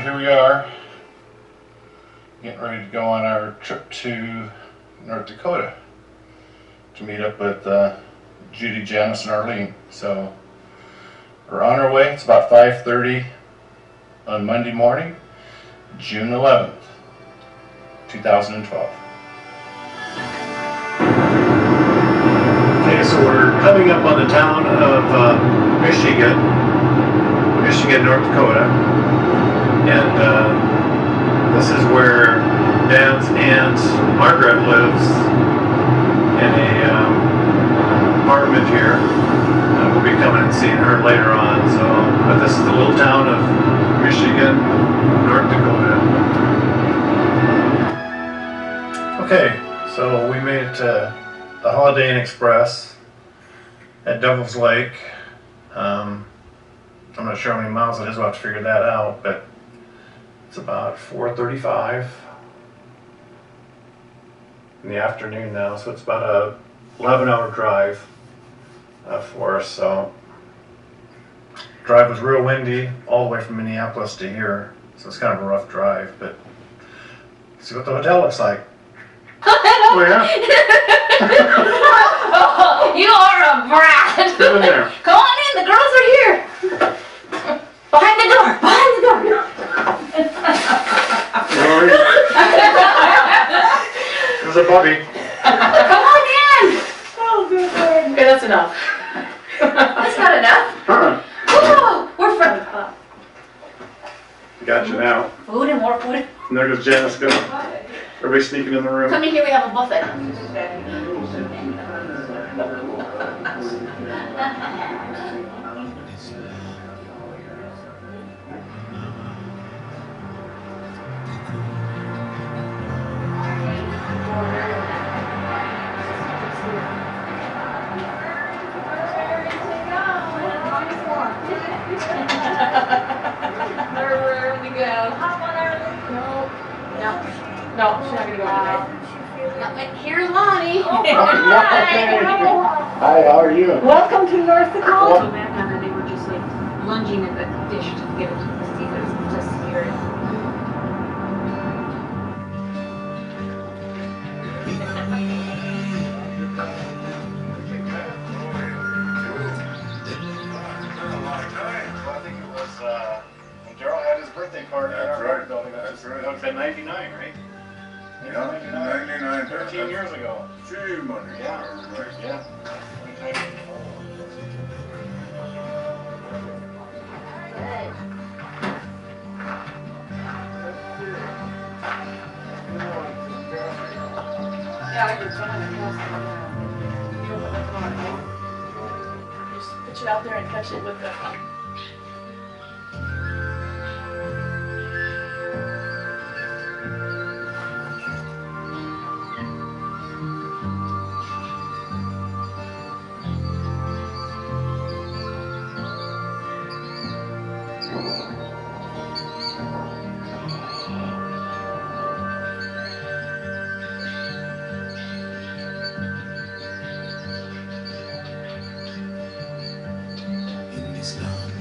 here we are, getting ready to go on our trip to North Dakota to meet up with Judy, Janice, and Arlene. So we're on our way. It's about 5:30 on Monday morning, June 11th, 2012. Okay, so we're coming up on the town of Michigan, North Dakota, and this is where Dan's aunt Margaret lives in a apartment here. We'll be coming and seeing her later on. So, but this is the little town of Michigan, North Dakota. Okay, so we made it to the Holiday Inn Express at Devil's Lake. I'm not sure how many miles it is, we'll have to figure that out, but it's about 4:35 in the afternoon now, so it's about a 11-hour drive for us. So drive was real windy all the way from Minneapolis to here, so it's kind of a rough drive, but see what the hotel looks like. Oh yeah. You are a brat. Get in there. Come on in, the girls are here. Behind the door, behind the door. There's a puppy. Come on in. Oh, good Lord. Okay, that's enough. That's not enough. Whoa, we're from Got you now. food and more food. And there goes Janice going. Everybody sneaking in the room. Come in here, we have a buffet. No, she's not gonna go tonight. Here's Lonnie. Hi. Hi, how are you? Welcome to North Dakota. So back on, they were just like lunging at the dish to get it to the Steelers just to hear it. When Daryl had his birthday party in That's our right. building. That's right. That would have been 99, right? Yeah, 99. 13 years ago. Gee, money. Yeah. Right. Yeah. Yeah, I could try to just pitch it out there and catch it with the. In this land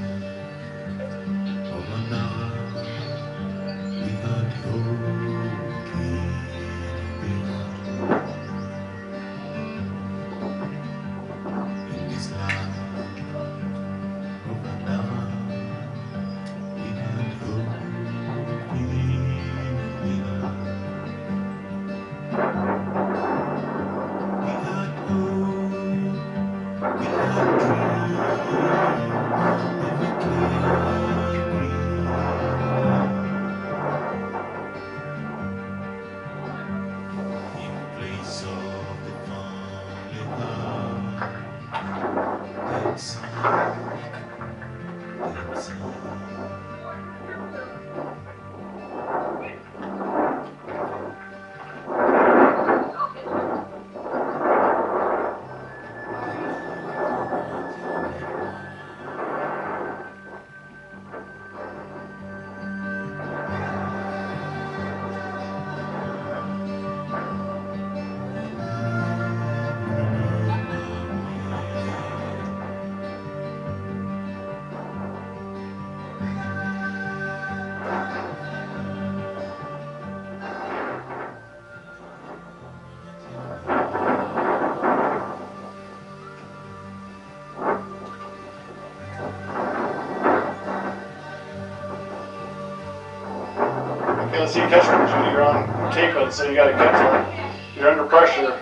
unless you catch one, Judy, you're on tape it, so you gotta catch it. You're under pressure.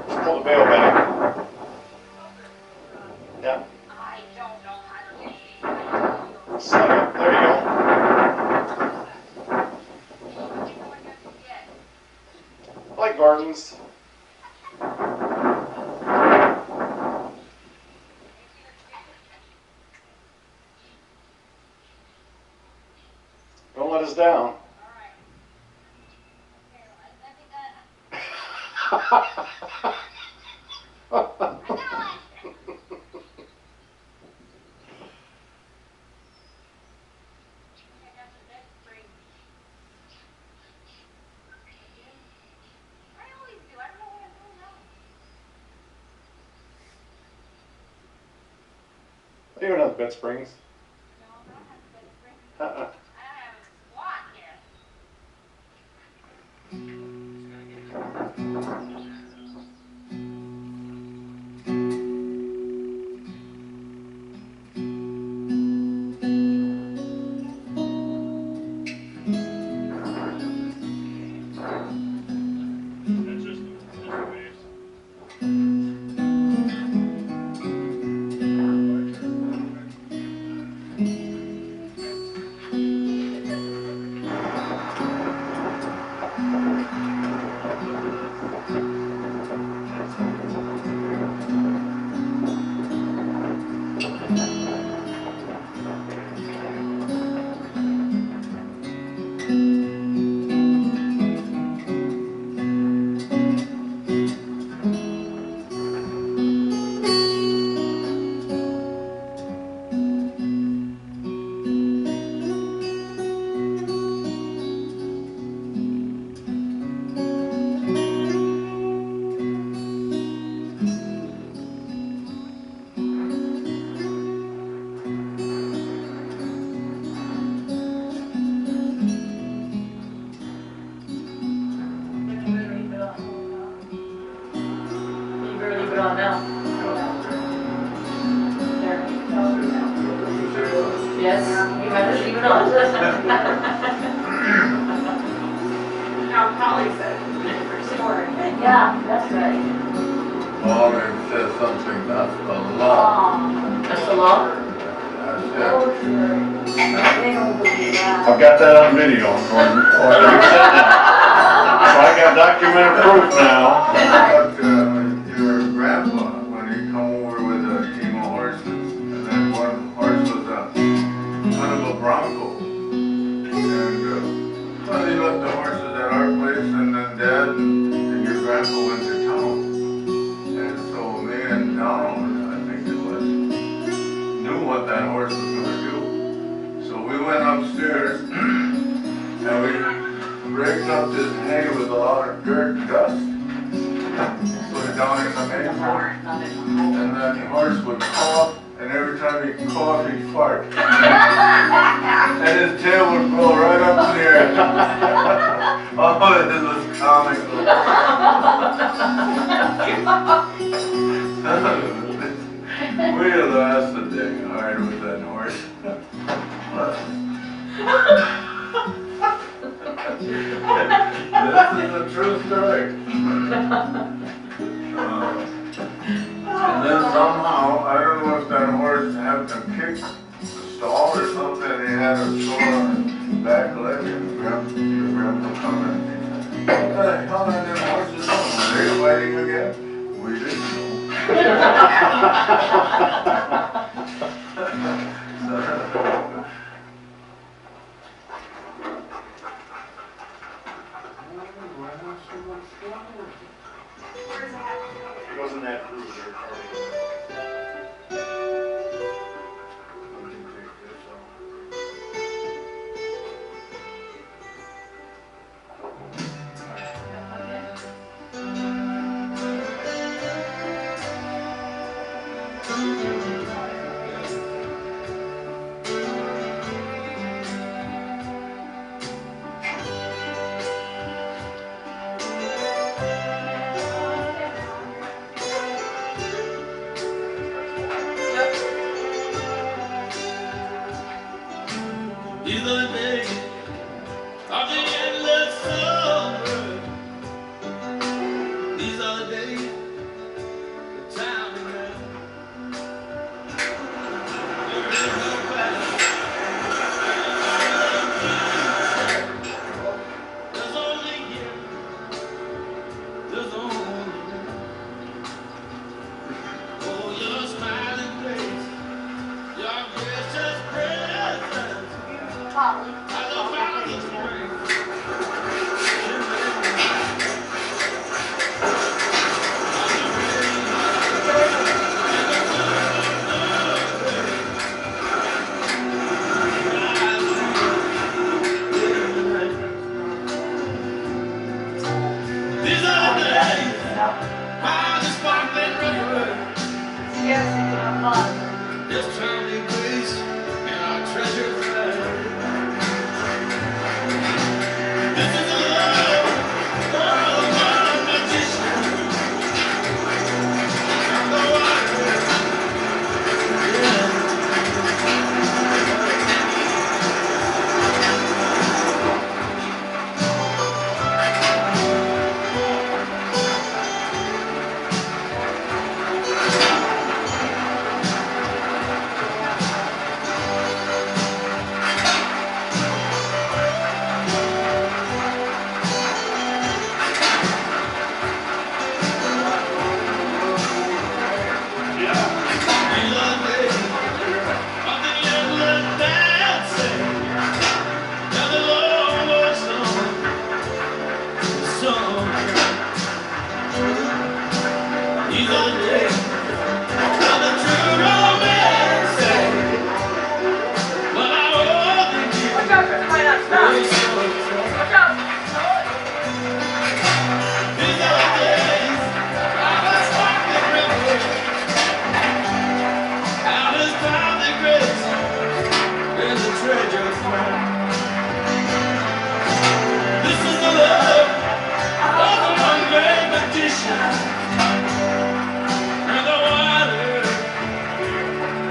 Just pull the bail back. Yeah. Slide up. There you go. I like gardens. Don't let us down. You don't have bed springs. Uh-uh. Yes, you have to leave it on. Now, Polly said, story. Yeah, that's right. Well, it says something, that's the law. That's the law? That's it. Oh, sure. They don't believe that. I've got that on video, Gordon. You said that. So I got documented proof now. But your grandpa, when he come over with a team of horses, and then one horse was a kind of a bronco. And well, he left the horses at our place, and then Dad and your grandpa went to town. And so me and Donald, I think it was, knew what that horse was gonna do. So we went upstairs, and we raked up this hay with a lot of dirt and dust. Put it down in the hay for it. And that horse would cough, and every time he'd cough, he'd fart. And his tail would go right up in the air. Oh, this was comical. We laughed a dang hard with that horse. This is a true story. And then somehow, I don't know if that horse happened to kick the stall or something, he had a sore on his back leg, and your grandpa come in and he said, what the hell are them horses doing? Are they fighting again? We didn't know. It goes in that cruiser. These are the days, the time we have. There is no past. There's only you. There's only you. Oh, your smiling face, your gracious presence. I love how you spring. These are the days, by the sparkling river. There's traveling grace and our treasure found. This is the love of a magician. And the water, yeah. These are the days of the endless dancing and the long song, the song. These are the days of the true romance. But I only give Watch out, Chris, might not stop. you so. Watch out. These are the days of the sparkling river. Out is found the grace and the treasure found. This is the love of a one great magician. And the water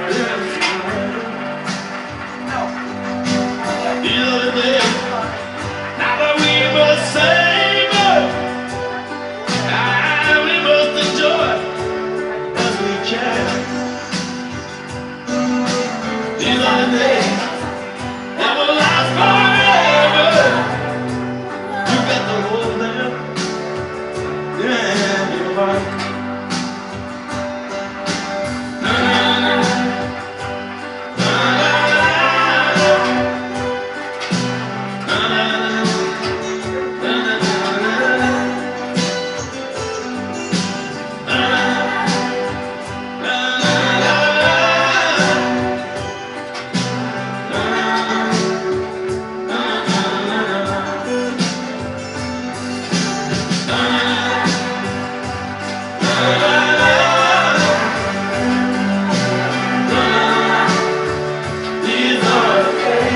is flowing. These are the days now that we must savor, and we must enjoy as we can. These are the days that will last forever. You got to hold them, yeah, you're right. Na, na, na, na, na, na, na, these are the days.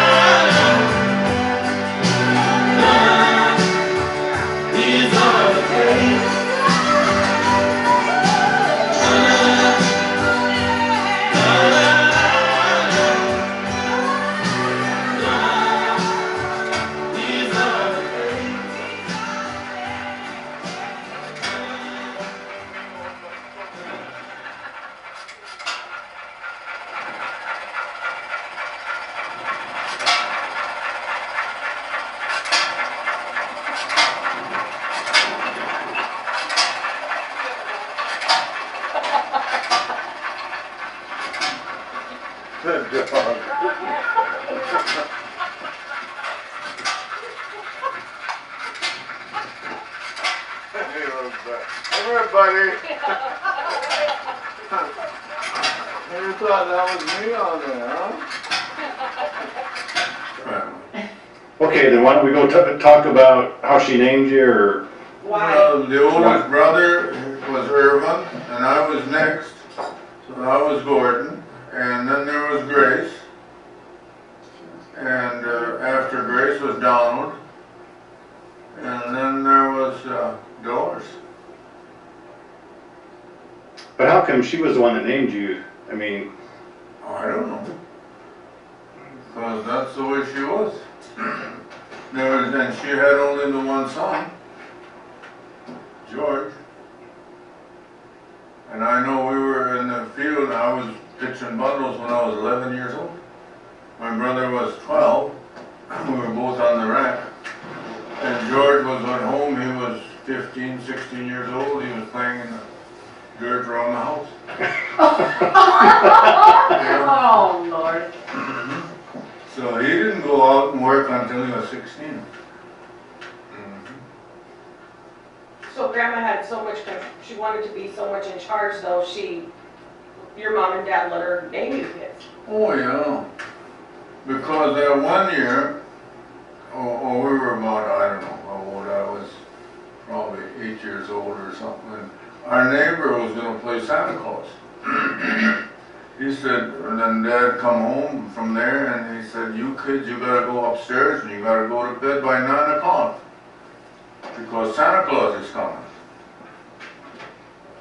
These are the days. These are the days. These are the days. Good dog. Everybody. You thought that was me on there, huh? Okay, then why don't we go talk about how she named you, or Well, the oldest brother was Irvin, and I was next. So I was Gordon, and then there was Grace. And after Grace was Donald. was Doris. But how come she was the one that named you? I mean, I don't know. Because that's the way she was. And she had only the one son, George. And I know we were in the field, and I was pitching bundles when I was 11 years old. My brother was 12. We were both on the rack. And George was at home. He was 15, 16 years old. He was playing in the dirt around the house. Oh, Lord. So he didn't go out and work until he was 16. So Grandma had so much, she wanted to be so much in charge, though, your mom and dad let her name you kids. Oh, yeah. Because that one year, we were about, I don't know how old I was, probably 8 years old or something. And our neighbor was going to play Santa Claus. He said, and then Dad come home from there and he said, you kids, you gotta go upstairs and you gotta go to bed by 9 o'clock. Because Santa Claus is coming.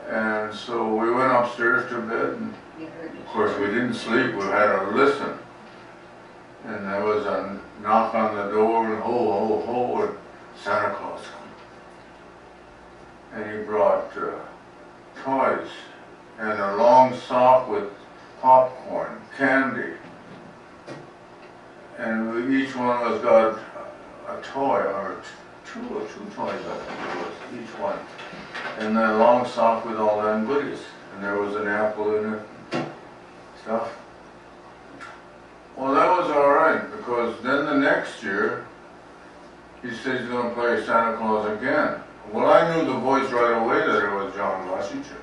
And so we went upstairs to bed and of course we didn't sleep, we had to listen. And there was a knock on the door and ho, ho, ho, and Santa Claus come. And he brought toys and a long sock with popcorn, candy. And each one of us got a toy or two toys, I think it was, each one. And then a long sock with all them goodies. And there was an apple in it, stuff. Well, that was all right, because then the next year, he said he's going to play Santa Claus again. Well, I knew the voice right away that it was John Washington.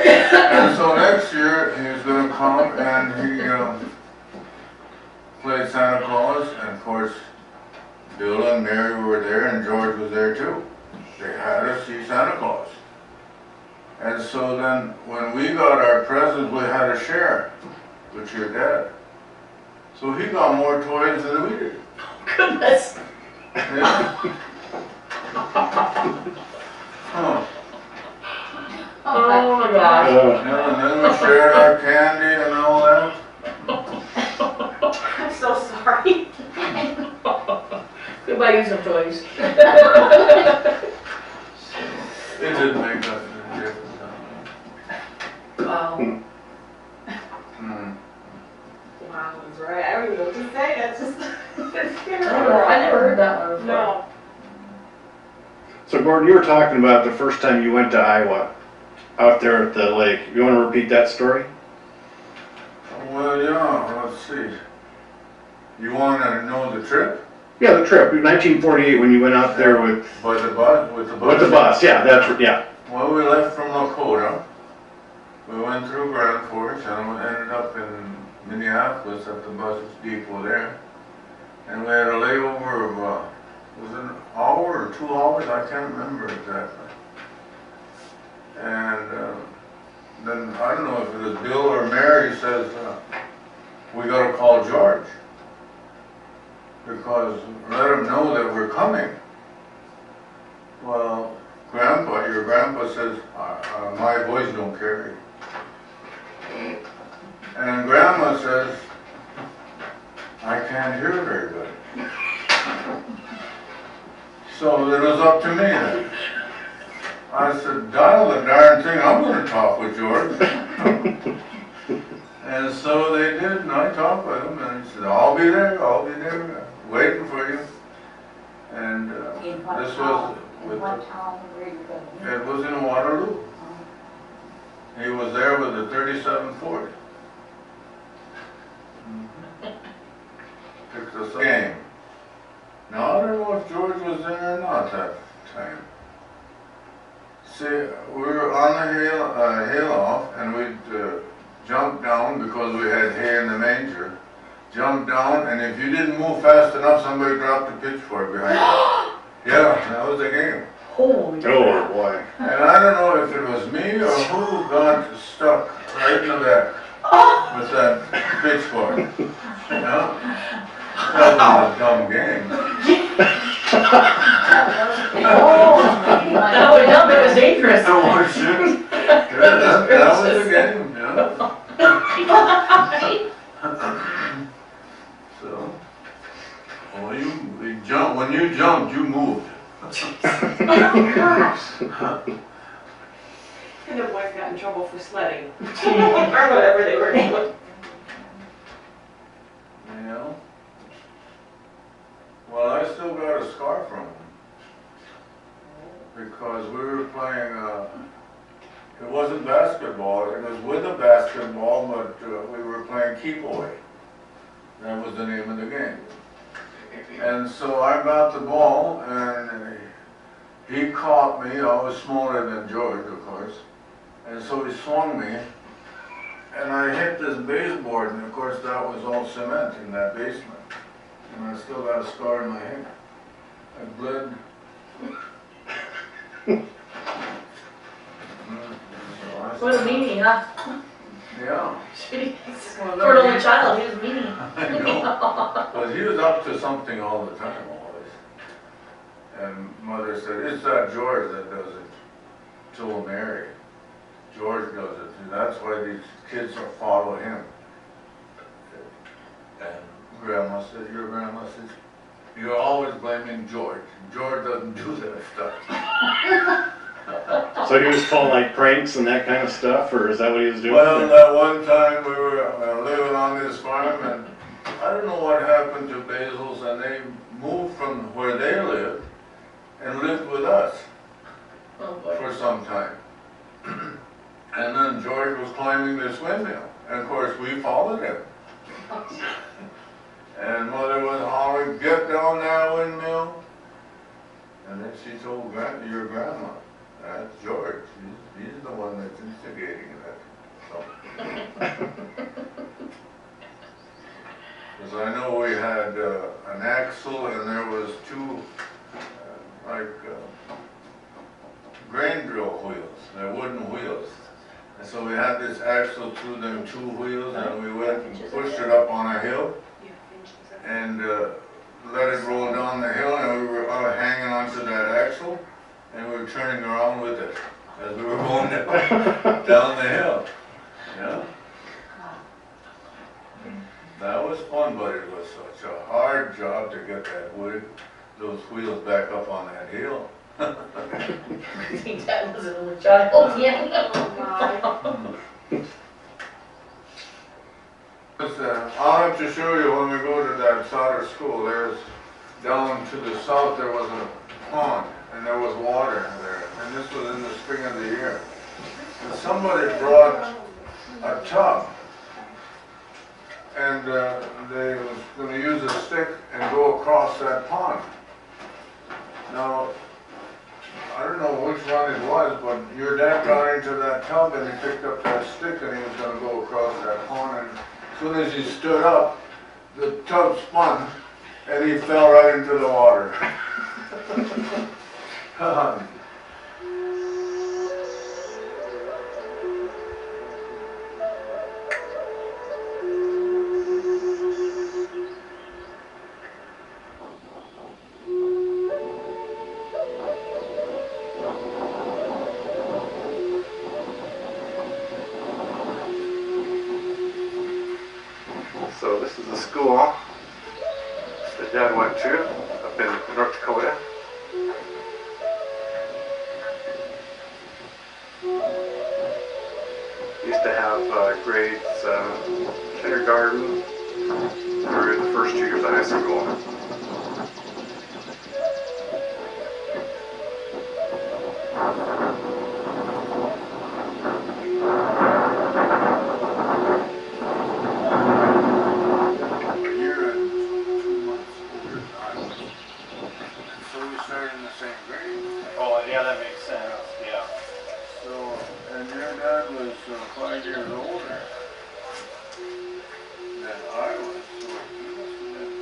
And so next year, he was going to come and he played Santa Claus, and of course, Bill and Mary were there and George was there too. They had us see Santa Claus. And so then, when we got our presents, we had to share with your dad. So he got more toys than we did. Goodness. Yeah. Huh. Oh my gosh. Yeah, and then we shared our candy and all that. I'm so sorry. Goodbye, you some toys. It didn't make us any difference. Wow. Hmm. Wow, that's right. I don't even know what to say. That's just. I never heard that one before. No. so Gordon, you were talking about the first time you went to Iowa, out there at the lake. You want to repeat that story? Well, yeah, let's see. You want to know the trip? Yeah, the trip, 1948, when you went out there with By the bus, with the bus? the bus. Yeah, that's yeah. Well, we left from Dakota. We went through Grand Forks and we ended up in Minneapolis at the bus depot there. And we had a layover of, was it an hour or 2 hours? I can't remember exactly. And then, I don't know if it was Bill or Mary says, we gotta call George. Because let him know that we're coming. Well, your grandpa says, my voice don't carry. And grandma says, I can't hear very good. So it was up to me then. I said, dial the darn thing, I'm gonna talk with George. And so they did, and I talked with him, and he said, I'll be there, waiting for you. And In what this town? was, In what town were you going? it was in Waterloo. He was there with the 3740. Picked us up. Game. Now, I don't know if George was there or not that time. See, we were on the hayloft, and we'd jump down because we had hay in the manger. Jump down, and if you didn't move fast enough, somebody dropped a pitchfork behind you. Yeah, that was the game. Holy. Oh boy. And I don't know if it was me or who got stuck right in the back with that pitchfork. You know? That was a dumb game. That would help, it was dangerous. Oh, shit. That was the game, yeah. So, well, you jump, when you jumped, you moved. And the boys got in trouble for sledding. Or whatever they were doing. Yeah. Well, I still got a scar from him. Because we were playing, it wasn't basketball, it was with a basketball, but we were playing keep away. That was the name of the game. And so I got the ball, and he caught me. I was smaller than George, of course. And so he swung me, and I hit this baseboard, and of course that was all cement in that basement. And I still got a scar in my hand. I bled. What a meanie, huh? Yeah, Jeez. For an only child, he was meanie. I know. But he was up to something all the time, always. And Mother said, it's that George that does it. To Mary. George does it. And that's why these kids follow him. And Grandma said, your grandma said, you're always blaming George. George doesn't do that stuff. So he was pulling like pranks and that kind of stuff, or is that what he was doing? Well, that one time we were living on this farm, and I don't know what happened to Basil's, and they moved from where they lived and lived with us Oh boy. for some time. And then George was climbing this windmill, and of course we followed him. And Mother was hollering, get down that windmill. And then she told your grandma, that's George. He's the one that's instigating that. So. Because I know we had an axle, and there was two grain drill wheels. They're wooden wheels. And so we had this axle through them two wheels, and we went and pushed it up on a hill and let it roll down the hill, and we were hanging onto that axle, and we were turning around with it as we were going down the hill. Yeah. That was fun, but it was such a hard job to get those wheels back up on that hill. I think Dad was an only child. Yeah. Oh my. I'll have to show you when we go to that solder school. There's down to the south there was a pond and there was water there, and this was in the spring of the year. And somebody brought a tub, and they was going to use a stick and go across that pond. Now, I don't know which one it was, but your dad got into that tub and he picked up that stick and he was going to go across that pond, and as soon as he stood up, the tub spun and he fell right into the water. So this is the school that Dad went to up in North Dakota. Used to have grades kindergarten through the first 2 years of high school. A year and 2 months older than I was. And so we started in the same grade. Oh, yeah, that makes sense. Yeah. So, and your dad was 5 years older than I was, so he must have been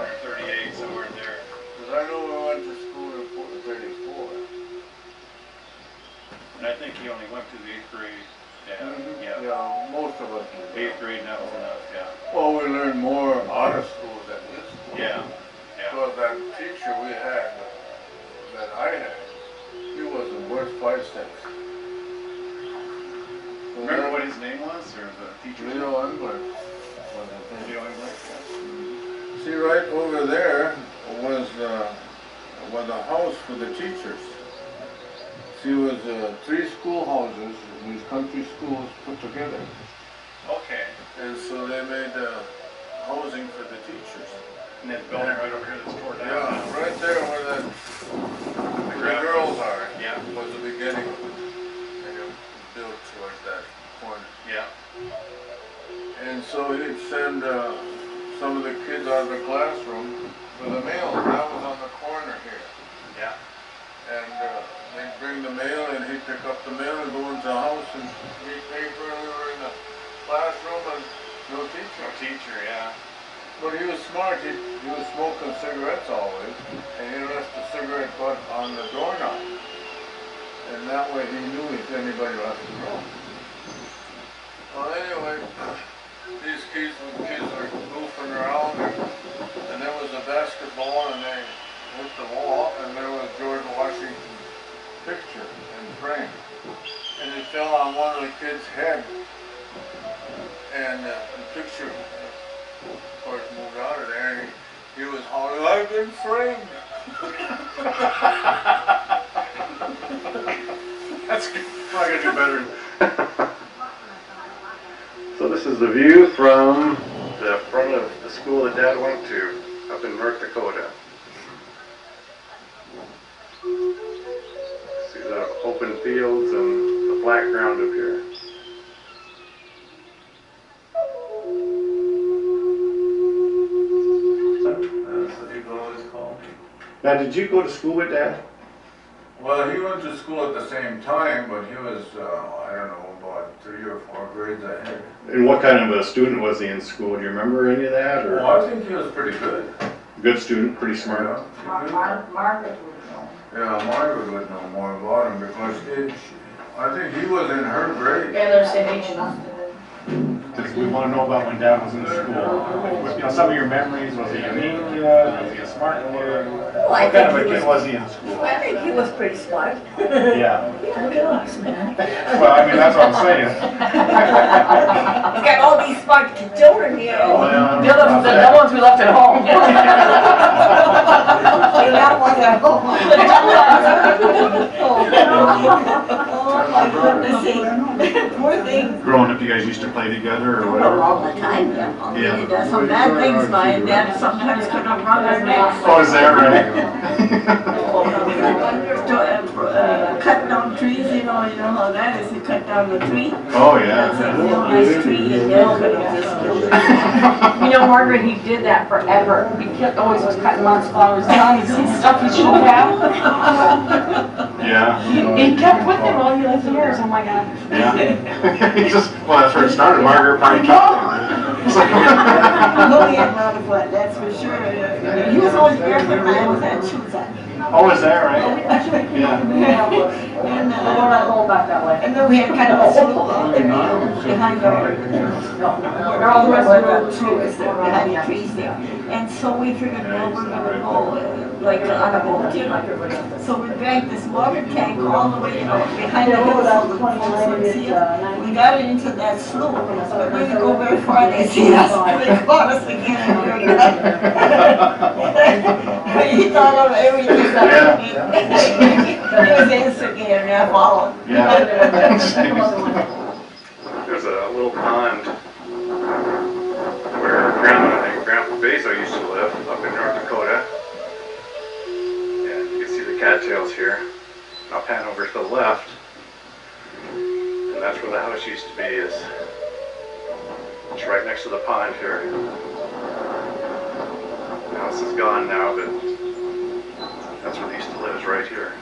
or 38, somewhere in there. Cause I know we went to school in 34. And I think he only went to the 8th grade. Yeah. Yeah, most of us did. 8th grade, and that was enough, yeah. Well, we learned more out of school than this school. Yeah. Well, that teacher we had, that I had, he was the worst 5 cents. Remember what his name was, or the teacher's name? Leo English. Leo English, yeah. See, right over there was a house for the teachers. See, it was 3 schoolhouses, these country schools put together. Okay. And so they made housing for the teachers. And that building right over here that's torn down. Yeah, right there where the girls are. Yeah. Was the beginning. And it was built towards that corner. Yeah. And so he'd send some of the kids out of the classroom for the mail. That was on the corner here. Yeah. And they'd bring the mail and he'd pick up the mail and go into the house and read paper, and we were in the classroom and no teacher. No teacher, yeah. But he was smart. He was smoking cigarettes always, and he left the cigarette butt on the doorknob. And that way he knew if anybody left the room. Well, anyway, these kids were goofing around, and there was a basketball, and they hit the wall, and there was George Washington's picture in frame. And it fell on one of the kids' head, and the picture, of course, moved out of there, and he was hollering, "I've been framed!" That's good. I gotta do better. So this is the view from the front of the school that Dad went to up in North Dakota. See the open fields and the flat ground up here. That's what people always call me. Now, did you go to school with Dad? Well, he went to school at the same time, but he was, I don't know, about 3 or 4 grades ahead. And what kind of a student was he in school? Do you remember any of that? Or Well, I think he was pretty good. good student, pretty smart. Margaret would know. Yeah, Margaret would know more about him because I think he was in her grade. Yeah, they're same age enough. Because we want to know about when Dad was in school. You know, some of your memories. Was he a mean kid? Was he a smart kid? Well, I What kind of think a he kid was he in school? I think he was pretty smart. Yeah. Look at us, man. Well, I mean, that's what I'm saying. He's got all these smart children here. Well, The ones we left at home. You're not one at home. Oh, my goodness, see, poor thing. Growing up, you guys used to play together or whatever? All the time, yeah. Yeah. He does some bad things, my dad sometimes could have run his neck. Oh, is that right? Cut down trees, you know how that is, you cut down the tree. Oh, yeah. That's a real nice tree, and then could have just killed it. You know, Margaret, he did that forever. He always was cutting lots of flowers down, he'd see stuff he shouldn't have. Yeah. He kept with him while he lived here, oh my God. Yeah. He just, well, that's where it started. Margaret probably taught him. It's like, Oh, he had a lot of fun, that's for sure. He was always barefoot when I always had shoes on. oh, is that right? Yeah. And, We're not going back that way. and then we had kind of a slope out there, behind our, all the rest of the road too, is there, behind the trees there. And so we figured, well, we're gonna go, like, on a boat, you know. So we dragged this water tank all the way, behind the hills of the folks here. We got it into that slope, but we didn't go very far, they see us, they caught us again, and we were done. He thought of everything. He was instigator, and I followed. Yeah. There's a little pond where Grandpa Bezo used to live up in North Dakota. And you can see the cattails here. I'll pan over to the left. And that's where the house used to be, it's right next to the pond here. The house is gone now, but that's where they used to live, is right here.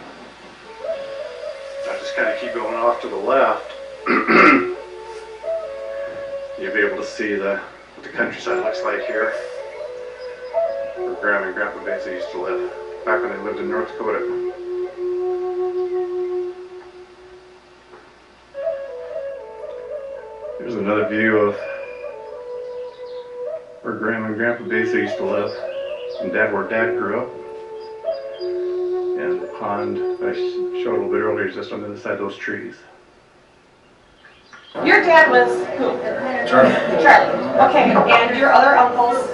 I just kind of keep going off to the left. You'll be able to see what the countryside looks like here. where Grandma and Grandpa basically used to live back when they lived in North Dakota. Here's another view of where Grandma and Grandpa basically used to live, and where Dad grew up. And the pond I showed a little bit earlier is just on the other side of those trees. Your dad was who? Charlie. Charlie. Okay, and your other uncles?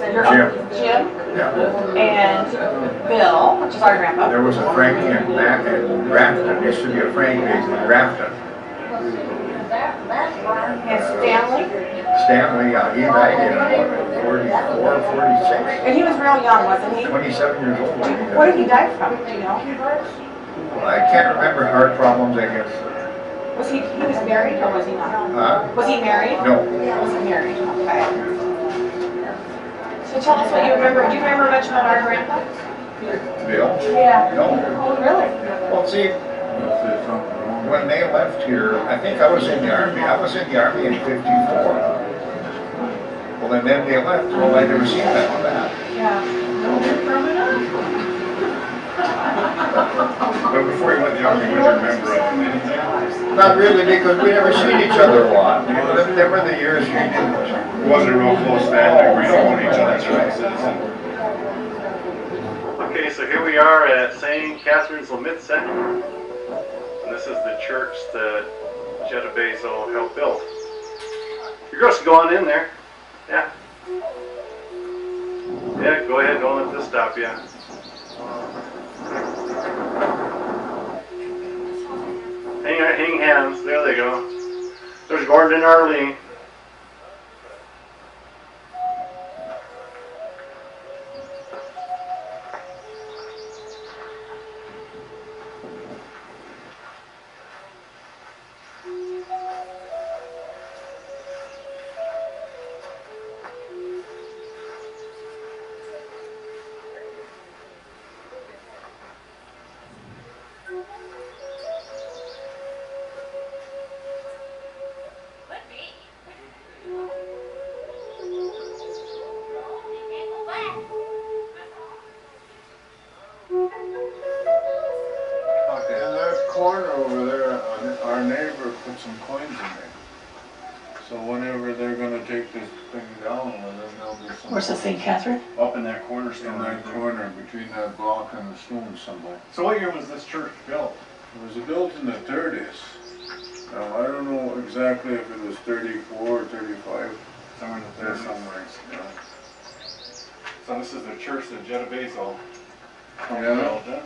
Jim? Yeah. And Bill, which is our grandpa. There was a Frankie in Grafton. There used to be a Frankie in Grafton. And Stanley. Stanley, he died in what, 44, 46? And he was real young, wasn't he? 27 years old. What did he die from? Do you know? Well, I can't remember, heart problems, I guess. Was he was married or was he not? Was he married? No. Was he married? Okay. So tell us what you remember. Do you remember much about our grandpa? Bill? Yeah. No. Oh, really? Well, see, when they left here, I think I was in the Army. I was in the Army in 54. Well, and then they left. Well, I never seen that one back. Yeah. But before you went to the Army, would you remember anything? Not really, because we never seen each other a lot. There were the years we didn't. It wasn't a real close family where you don't know each other's faces. Okay, so here we are at St. Catherine's Lemitsa. And this is the church that Jetta Basil helped build. Your girls can go on in there. Yeah. Yeah, go ahead, don't let this stop you. Hang hands, there they go. There's Gordon and Arlene. In that corner over there, our neighbor put some coins in there. So whenever they're gonna take this thing down, well, then there'll be some. Where's the St. Catherine? Up in that cornerstone In right that there. corner, between that block and the stone somewhere. So what year was this church built? It was built in the 30s. Now, I don't know exactly if it was 34 or 35. Somewhere in the There 30s. somewhere, yeah. So this is the church that Jetta Basil Yeah. built, huh?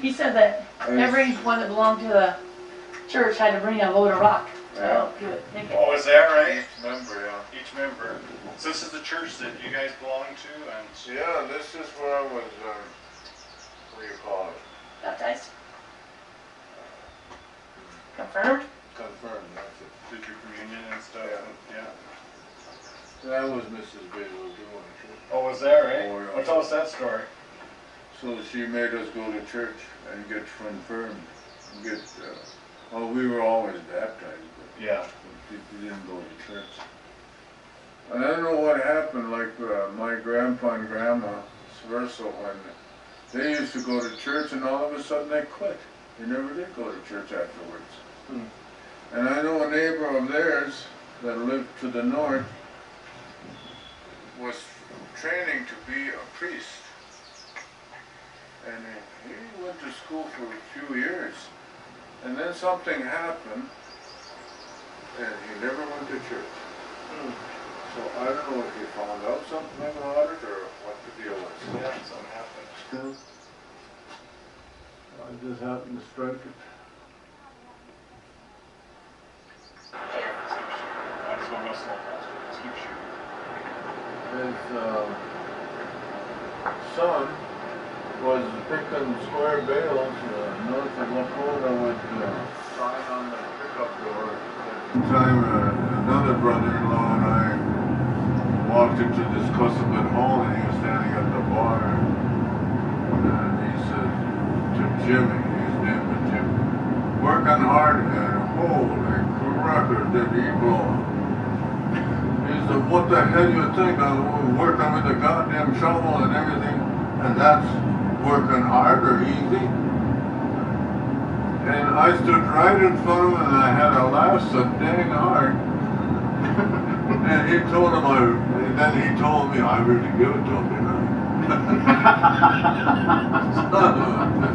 He said that everyone that belonged to the church had to bring a load of rock. Yeah. Good, thank you. Oh, is that right? Member, yeah. Each member. So this is the church that you guys belong to, and Yeah, this is where I was, what do you call it? Baptized? Confirmed? Confirmed, that's it. did your communion and stuff. Yeah. Yeah. That was Mrs. Basil doing it. Oh, was that right? Oh, yeah. Well, tell us that story. So she made us go to church and get confirmed, well, we were always baptized, Yeah. but we didn't go to church. And I don't know what happened, like my grandpa and grandma, versa, when they used to go to church and all of a sudden they quit. They never did go to church afterwards. And I know a neighbor of theirs that lived to the north was training to be a priest. And he went to school for a few years. And then something happened, and he never went to church. So I don't know if he found out something about it or what the deal was. Yeah, something happened. I just happened to strike it. That's what must have keep shooting. His son was picking square bales north of Dakota with sign on the pickup door. At the time, another brother-in-law and I walked into this Customate Hall and he was standing at the bar. And he said to Jimmy, his name was Jimmy, working hard and holy cracker did he blow. He said, what the hell you think? I'm working with the goddamn shovel and everything. And that's working hard or easy. And I stood right in front of him and I had to laugh so dang hard. And he told him and then he told me I really give it to him, you know.